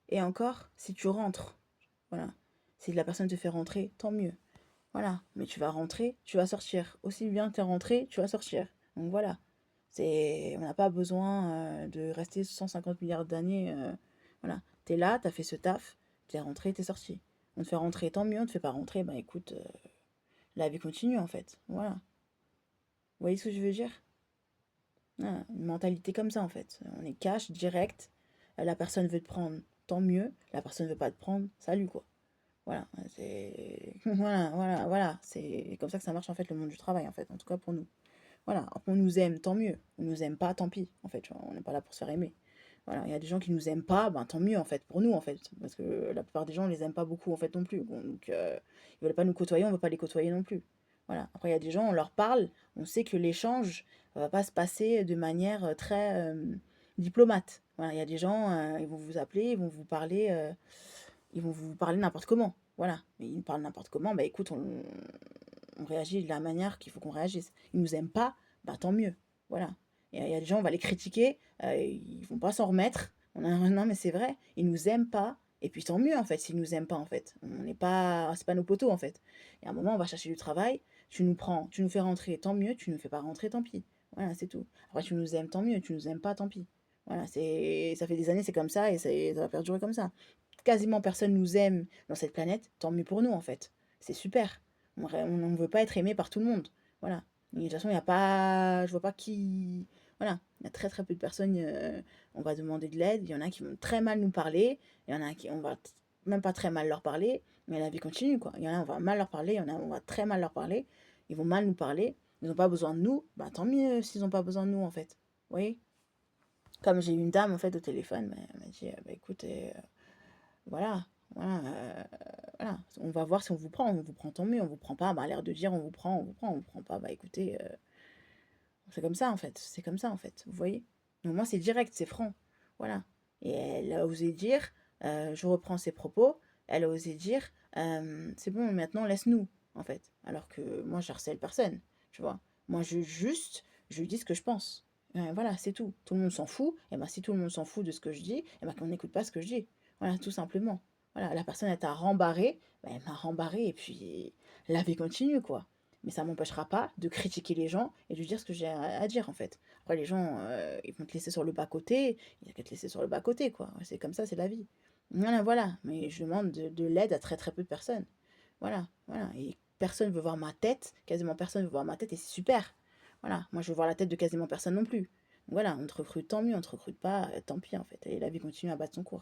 Et encore, si tu rentres, voilà. Si la personne te fait rentrer, tant mieux. Voilà. Mais tu vas rentrer, tu vas sortir. Aussi bien que tu es rentré, tu vas sortir. Donc voilà. On n'a pas besoin de rester 150 milliards d'années. Voilà. T'es là, t'as fait ce taf, t'es rentré, t'es sorti. On te fait rentrer, tant mieux. On te fait pas rentrer, bah écoute, la vie continue en fait. Voilà. Vous voyez ce que je veux dire? Voilà. Une mentalité comme ça en fait. On est cash, direct. La personne veut te prendre, tant mieux. La personne veut pas te prendre, salut quoi. Voilà, c'est voilà, c'est comme ça que ça marche en fait le monde du travail en fait, en tout cas pour nous. Voilà, on nous aime, tant mieux. On nous aime pas, tant pis. En fait, on n'est pas là pour se faire aimer. Voilà, il y a des gens qui nous aiment pas, ben tant mieux en fait pour nous en fait, parce que la plupart des gens on les aime pas beaucoup en fait non plus. Bon, donc ils veulent pas nous côtoyer, on veut pas les côtoyer non plus. Voilà. Après il y a des gens, on leur parle, on sait que l'échange va pas se passer de manière très diplomate. Voilà, il y a des gens, ils vont vous appeler, ils vont vous parler n'importe comment. Voilà. Mais ils nous parlent n'importe comment, bah écoute, on réagit de la manière qu'il faut qu'on réagisse. Ils nous aiment pas, bah tant mieux. Voilà. Et il y a des gens, on va les critiquer, ils vont pas s'en remettre. Non, mais c'est vrai, ils nous aiment pas. Et puis tant mieux en fait, s'ils nous aiment pas en fait. On n'est pas, c'est pas nos poteaux en fait. Et à un moment, on va chercher du travail, tu nous prends, tu nous fais rentrer, tant mieux, tu nous fais pas rentrer, tant pis. Voilà, c'est tout. Après, tu nous aimes, tant mieux, tu nous aimes pas, tant pis. Voilà, ça fait des années, c'est comme ça et ça va perdurer comme ça. Quasiment personne nous aime dans cette planète, tant mieux pour nous en fait. C'est super. On ne veut pas être aimé par tout le monde. Voilà. Et de toute façon, il n'y a pas. Je vois pas qui. Voilà. Il y a très très peu de personnes. On va demander de l'aide. Il y en a qui vont très mal nous parler. Il y en a qui. On va même pas très mal leur parler. Mais la vie continue, quoi. Il y en a, on va mal leur parler. Il y en a, on va très mal leur parler. Ils vont mal nous parler. Ils n'ont pas besoin de nous. Bah tant mieux s'ils n'ont pas besoin de nous, en fait. Vous voyez? Comme j'ai eu une dame, en fait, au téléphone. Bah, elle m'a dit bah écoutez, voilà. Voilà, voilà, on va voir si on vous prend tant mieux, on vous prend pas, bah, l'air de dire on vous prend pas, bah écoutez, c'est comme ça en fait, c'est comme ça en fait, vous voyez? Donc moi c'est direct, c'est franc, voilà. Et elle a osé dire, je reprends ses propos, elle a osé dire, c'est bon, maintenant laisse-nous, en fait. Alors que moi j'harcèle personne, tu vois? Moi je lui dis ce que je pense. Voilà, c'est tout. Tout le monde s'en fout, et ben si tout le monde s'en fout de ce que je dis, et ben qu'on n'écoute pas ce que je dis. Voilà, tout simplement. Voilà, la personne elle t'a rembarré, ben, elle m'a rembarré, et puis la vie continue, quoi. Mais ça m'empêchera pas de critiquer les gens et de dire ce que j'ai à dire, en fait. Après, les gens, ils vont te laisser sur le bas-côté, il y a qu'à te laisser sur le bas-côté, quoi. C'est comme ça, c'est la vie. Voilà, voilà. Mais je demande de l'aide à très très peu de personnes. Voilà, voilà. Et personne veut voir ma tête, quasiment personne veut voir ma tête, et c'est super. Voilà, moi je veux voir la tête de quasiment personne non plus. Voilà, on te recrute, tant mieux, on te recrute pas, tant pis, en fait. Et la vie continue à battre son cours.